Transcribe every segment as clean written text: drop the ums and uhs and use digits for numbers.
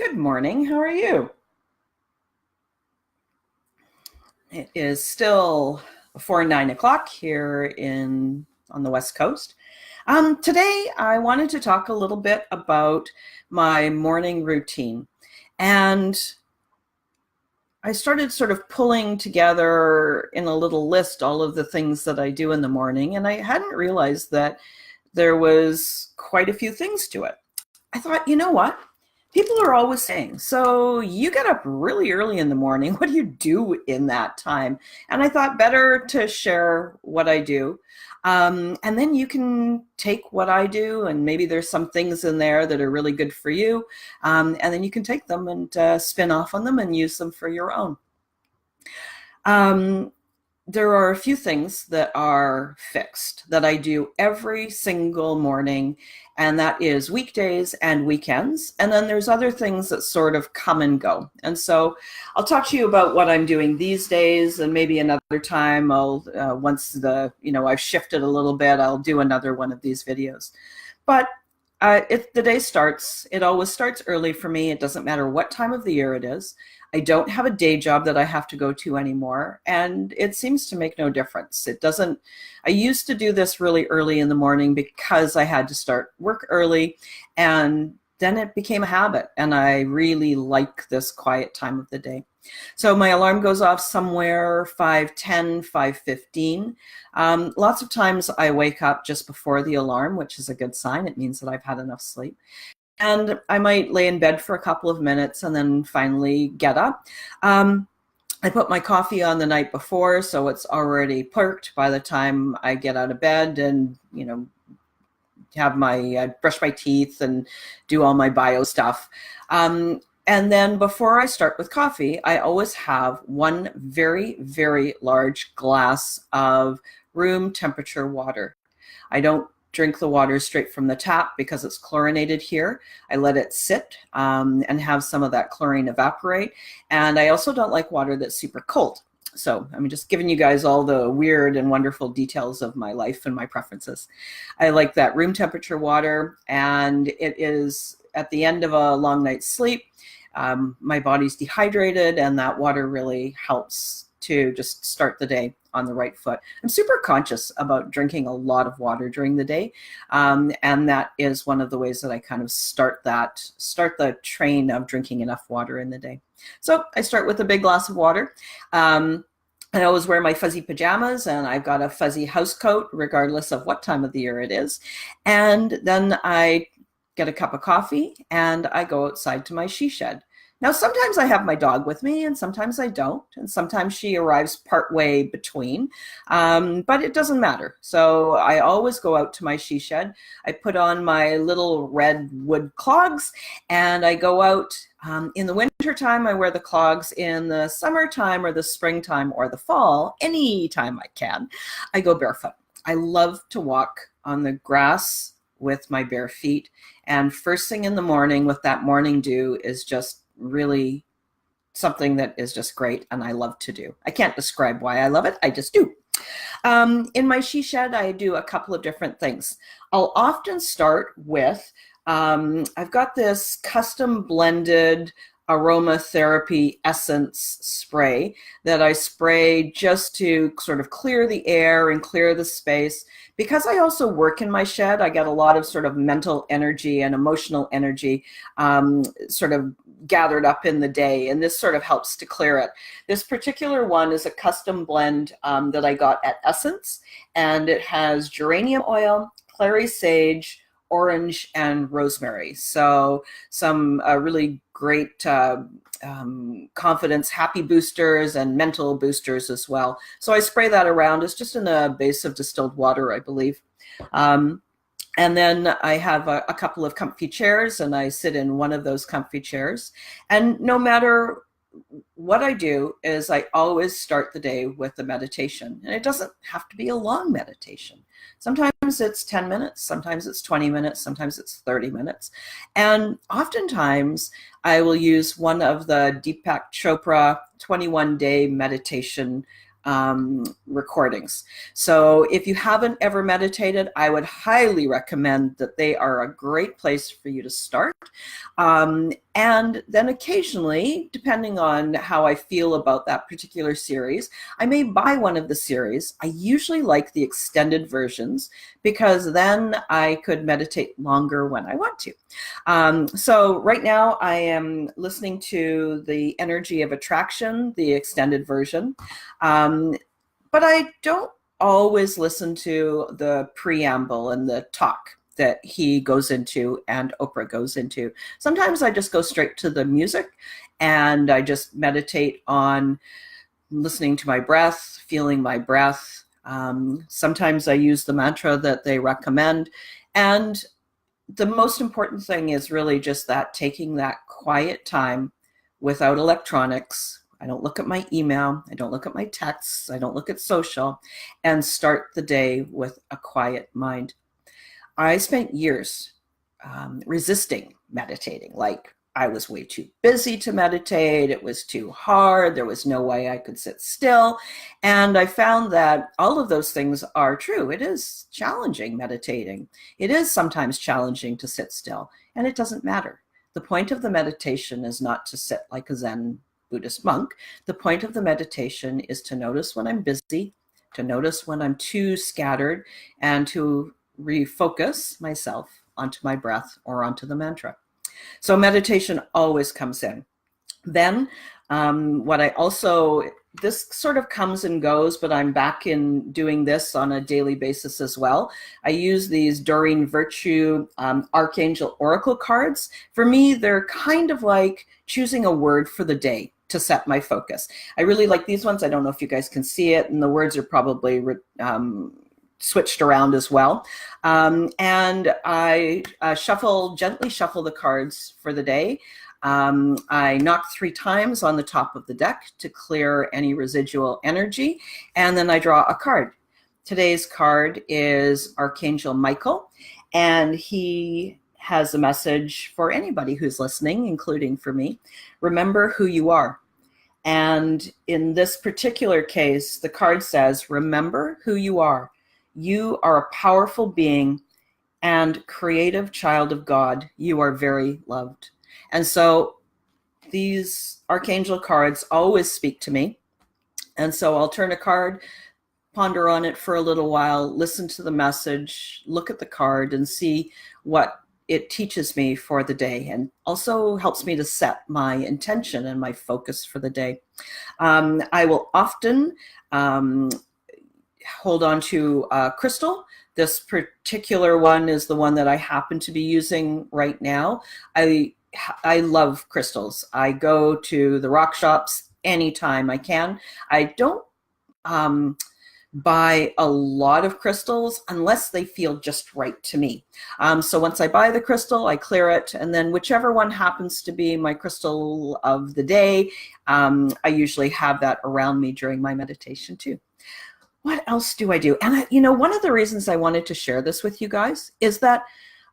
Good morning. How are you? It is still before 9 o'clock here on the West Coast. Today, I wanted to talk a little bit about my morning routine. And I started sort of pulling together in a little list all of the things that I do in the morning. And I hadn't realized that there was quite a few things to it. I thought, you know what? People are always saying, so you get up really early in the morning. What do you do in that time? And I thought better to share what I do. And then you can take what I do, and maybe there's some things in there that are really good for you. And then you can take them and spin off on them and use them for your own. Um, there are a few things that are fixed that I do every single morning, and that is weekdays and weekends. And then there's other things that sort of come and go. And so I'll talk to you about what I'm doing these days, and maybe another time once I've shifted a little bit, I'll do another one of these videos. But if the day starts, it always starts early for me. It doesn't matter what time of the year it is. I don't have a day job that I have to go to anymore, and it seems to make no difference. I used to do this really early in the morning because I had to start work early, and then it became a habit, and I really like this quiet time of the day. So my alarm goes off somewhere 5:10, 5:15. Lots of times I wake up just before the alarm, which is a good sign. It means that I've had enough sleep. And I might lay in bed for a couple of minutes and then finally get up. I put my coffee on the night before, so it's already perked by the time I get out of bed and, brush my teeth and do all my bio stuff. And then before I start with coffee, I always have one very, very large glass of room temperature water. I don't drink the water straight from the tap because it's chlorinated here. I let it sit and have some of that chlorine evaporate. And I also don't like water that's super cold. So I'm just giving you guys all the weird and wonderful details of my life and my preferences. I like that room temperature water, and it is at the end of a long night's sleep. My body's dehydrated, and that water really helps to just start the day on the right foot. I'm super conscious about drinking a lot of water during the day, and that is one of the ways that I kind of start the train of drinking enough water in the day. So I start with a big glass of water. I always wear my fuzzy pajamas, and I've got a fuzzy house coat regardless of what time of the year it is. And then I get a cup of coffee and I go outside to my she shed. Now, sometimes I have my dog with me and sometimes I don't, and sometimes she arrives partway between, but it doesn't matter. So I always go out to my she shed. I put on my little red wood clogs and I go out. In the wintertime, I wear the clogs. In the summertime or the springtime or the fall, anytime I can, I go barefoot. I love to walk on the grass with my bare feet, and first thing in the morning with that morning dew is just really something that is just great, and I love to do. I can't describe why I love it, I just do. In my she shed, I do a couple of different things. I'll often start with, I've got this custom blended aromatherapy essence spray that I spray just to sort of clear the air and clear the space. Because I also work in my shed, I get a lot of sort of mental energy and emotional energy sort of gathered up in the day, and this sort of helps to clear it. This particular one is a custom blend that I got at Essence, and it has geranium oil, clary sage, orange, and rosemary. So some really great confidence, happy boosters and mental boosters as well. So I spray that around. It's just in a base of distilled water, I believe. And then I have a couple of comfy chairs, and I sit in one of those comfy chairs. And no matter what I do is I always start the day with a meditation. And it doesn't have to be a long meditation. Sometimes it's 10 minutes, sometimes it's 20 minutes, sometimes it's 30 minutes. And oftentimes I will use one of the Deepak Chopra 21-day meditation recordings. So if you haven't ever meditated, I would highly recommend that. They are a great place for you to start. And then occasionally, depending on how I feel about that particular series, I may buy one of the series. I usually like the extended versions because then I could meditate longer when I want to. So right now I am listening to the Energy of Attraction, the extended version. But I don't always listen to the preamble and the talk that he goes into and Oprah goes into. Sometimes I just go straight to the music and I just meditate on listening to my breath, feeling my breath. Sometimes I use the mantra that they recommend. And the most important thing is really just that, taking that quiet time without electronics. I don't look at my email. I don't look at my texts. I don't look at social, and start the day with a quiet mind. I spent years resisting meditating. Like, I was way too busy to meditate. It was too hard. There was no way I could sit still. And I found that all of those things are true. It is challenging meditating. It is sometimes challenging to sit still, and it doesn't matter. The point of the meditation is not to sit like a Zen Buddhist monk. The point of the meditation is to notice when I'm busy, to notice when I'm too scattered, and to refocus myself onto my breath or onto the mantra. So meditation always comes in. Then what I also, this sort of comes and goes, but I'm back in doing this on a daily basis as well. I use these Doreen Virtue Archangel Oracle cards. For me, they're kind of like choosing a word for the day to set my focus. I really like these ones. I don't know if you guys can see it, and the words are probably switched around as well. And I gently shuffle the cards for the day. I knock 3 times on the top of the deck to clear any residual energy, and then I draw a card. Today's card is Archangel Michael, and he has a message for anybody who's listening, including for me. Remember who you are. And in this particular case, the card says, remember who you are. You are a powerful being and creative child of God. You are very loved. And so these Archangel cards always speak to me. And so I'll turn a card, ponder on it for a little while, listen to the message, look at the card, and see what it teaches me for the day, and also helps me to set my intention and my focus for the day. I will often hold on to a crystal. This particular one is the one that I happen to be using right now. I love crystals. I go to the rock shops anytime I can. I don't buy a lot of crystals unless they feel just right to me. So once I buy the crystal, I clear it, and then whichever one happens to be my crystal of the day, I usually have that around me during my meditation too. What else do I do? And one of the reasons I wanted to share this with you guys is that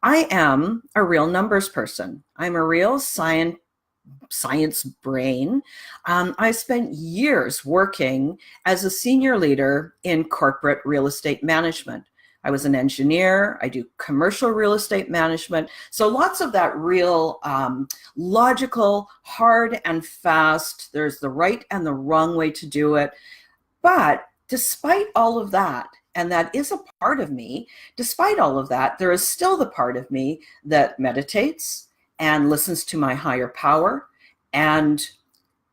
I am a real numbers person. I'm a real science brain. I spent years working as a senior leader in corporate real estate management. I was an engineer. I do commercial real estate management. So lots of that real logical, hard and fast. There's the right and the wrong way to do it. But despite all of that, and that is a part of me, despite all of that, there is still the part of me that meditates and listens to my higher power and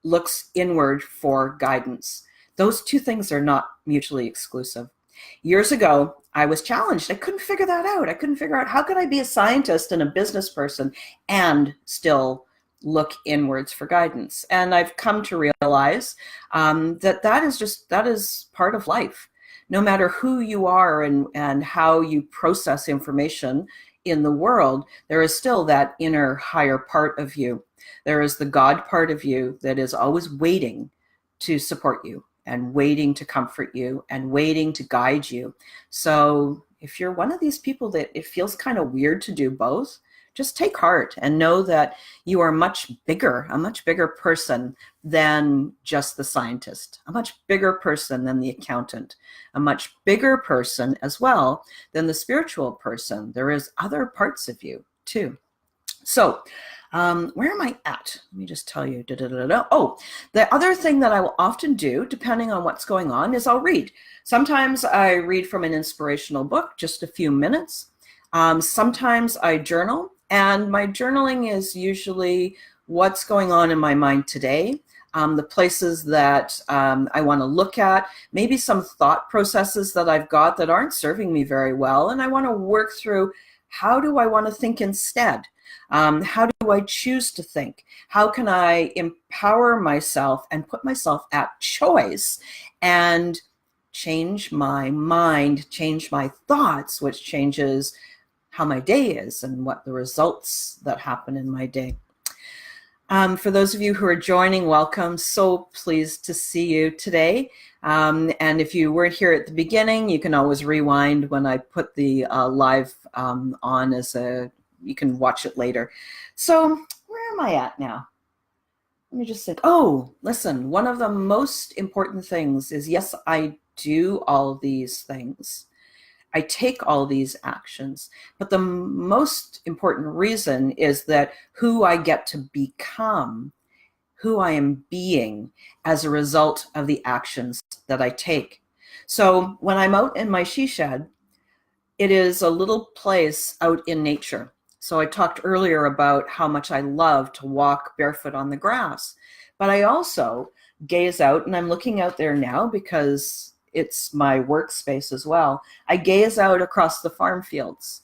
looks inward for guidance. Those two things are not mutually exclusive. Years ago, I was challenged. I couldn't figure that out. I couldn't figure out, how could I be a scientist and a business person and still look inwards for guidance? And I've come to realize that is part of life. No matter who you are and how you process information in the world, there is still that inner higher part of you. There is the God part of you that is always waiting to support you and waiting to comfort you and waiting to guide you. So if you're one of these people that it feels kind of weird to do both, just take heart and know that you are a much bigger person than just the scientist, a much bigger person than the accountant, a much bigger person as well than the spiritual person. There is other parts of you too. So, where am I at? Let me just tell you. Oh, the other thing that I will often do, depending on what's going on, is I'll read. Sometimes I read from an inspirational book, just a few minutes. Sometimes I journal, and my journaling is usually what's going on in my mind today, the places that I want to look at, maybe some thought processes that I've got that aren't serving me very well, and I want to work through how do I want to think instead? How do I choose to think? How can I empower myself and put myself at choice and change my mind, change my thoughts, which changes how my day is and what the results that happen in my day. For those of you who are joining, welcome. So pleased to see you today. And if you weren't here at the beginning, you can always rewind when I put the live on as you can watch it later. So where am I at now? Let me just say, oh, listen, one of the most important things is, yes, I do all these things. I take all these actions, but the most important reason is that who I get to become, who I am being as a result of the actions that I take. So when I'm out in my she shed, it is a little place out in nature. So I talked earlier about how much I love to walk barefoot on the grass, but I also gaze out, and I'm looking out there now because it's my workspace as well. I gaze out across the farm fields,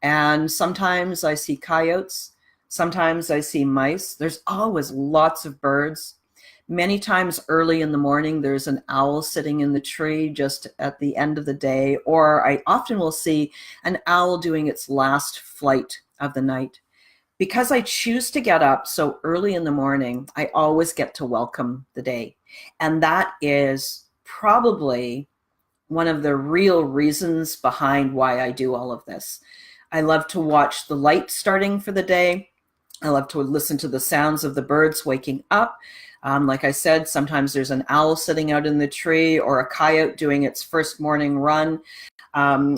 and sometimes I see coyotes, sometimes I see mice. There's always lots of birds. Many times early in the morning, there's an owl sitting in the tree just at the end of the day, or I often will see an owl doing its last flight of the night. Because I choose to get up so early in the morning, I always get to welcome the day. And that is probably one of the real reasons behind why I do all of this. I love to watch the light starting for the day. I love to listen to the sounds of the birds waking up. Like I said, sometimes there's an owl sitting out in the tree or a coyote doing its first morning run.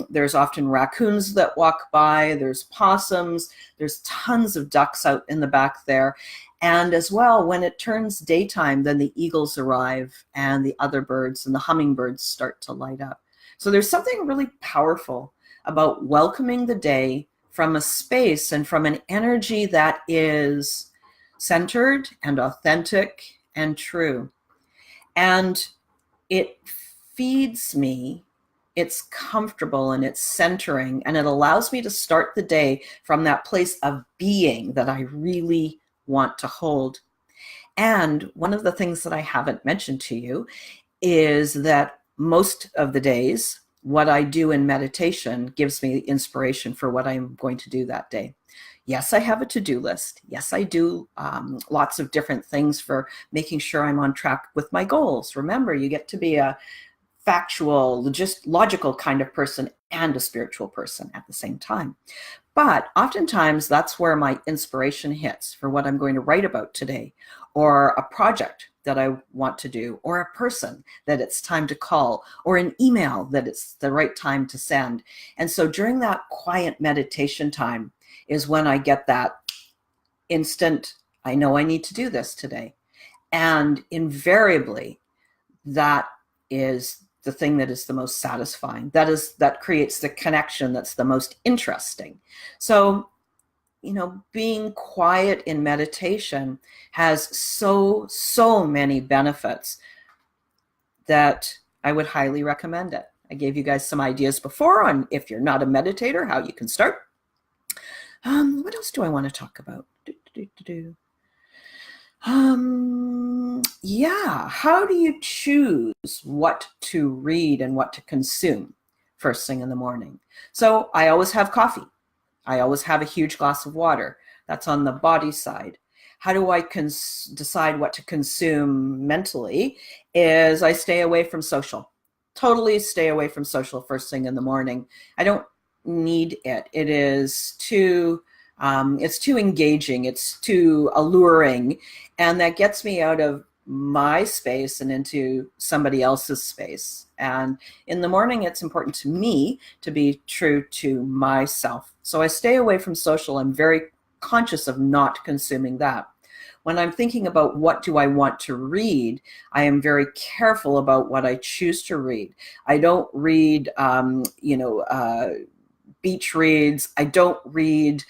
There's often raccoons that walk by. There's possums. There's tons of ducks out in the back there. And as well, when it turns daytime, then the eagles arrive and the other birds and the hummingbirds start to light up. So there's something really powerful about welcoming the day from a space and from an energy that is centered and authentic and true. And it feeds me, it's comfortable and it's centering, and it allows me to start the day from that place of being that I really want to hold. And one of the things that I haven't mentioned to you is that most of the days, what I do in meditation gives me inspiration for what I'm going to do that day. Yes, I have a to-do list. Yes, I do lots of different things for making sure I'm on track with my goals. Remember, you get to be a factual, logical kind of person and a spiritual person at the same time. But oftentimes that's where my inspiration hits for what I'm going to write about today, or a project that I want to do, or a person that it's time to call, or an email that it's the right time to send. And so during that quiet meditation time is when I get that instant, I know I need to do this today. And invariably, that is the thing that is the most satisfying. That creates the connection that's the most interesting. So, being quiet in meditation has so many benefits that I would highly recommend it. I gave you guys some ideas before on, if you're not a meditator, how you can start. What else do I want to talk about? Yeah, how do you choose what to read and what to consume first thing in the morning? So I always have coffee. I always have a huge glass of water. That's on the body side. How do I decide what to consume mentally? Is I stay away from social. Totally stay away from social first thing in the morning. I don't need it. It is too engaging. It's too alluring. And that gets me out of my space and into somebody else's space. And in the morning, it's important to me to be true to myself. So I stay away from social. I'm very conscious of not consuming that. When I'm thinking about what do I want to read, I am very careful about what I choose to read. I don't read, beach reads. I don't read,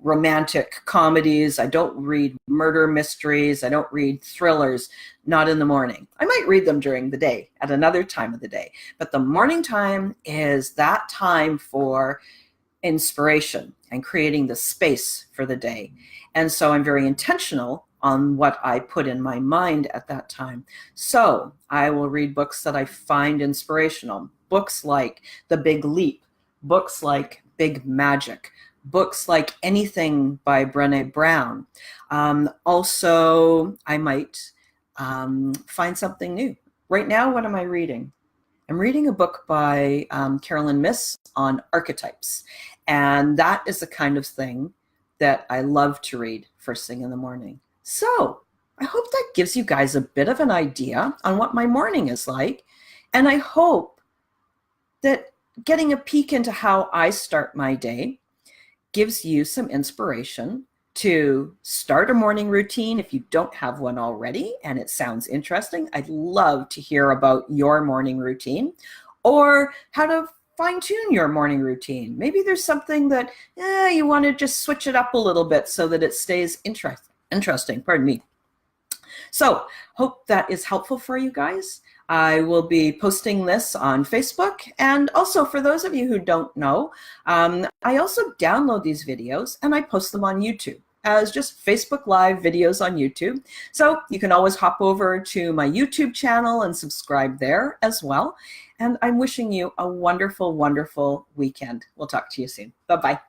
romantic comedies. I don't read murder mysteries. I don't read thrillers, not in the morning. I might read them during the day at another time of the day, but the morning time is that time for inspiration and creating the space for the day. And so I'm very intentional on what I put in my mind at that time. So I will read books that I find inspirational, books like The Big Leap, books like Big Magic, books like anything by Brené Brown. Also, I might find something new. Right now, what am I reading? I'm reading a book by Carolyn Miss on archetypes. And that is the kind of thing that I love to read first thing in the morning. So I hope that gives you guys a bit of an idea on what my morning is like. And I hope that getting a peek into how I start my day gives you some inspiration to start a morning routine if you don't have one already and it sounds interesting. I'd love to hear about your morning routine or how to fine-tune your morning routine. Maybe there's something that you want to just switch it up a little bit so that it stays interesting. Pardon me. So hope that is helpful for you guys. I will be posting this on Facebook. And also for those of you who don't know, I also download these videos and I post them on YouTube as just Facebook Live videos on YouTube. So you can always hop over to my YouTube channel and subscribe there as well. And I'm wishing you a wonderful, wonderful weekend. We'll talk to you soon. Bye-bye.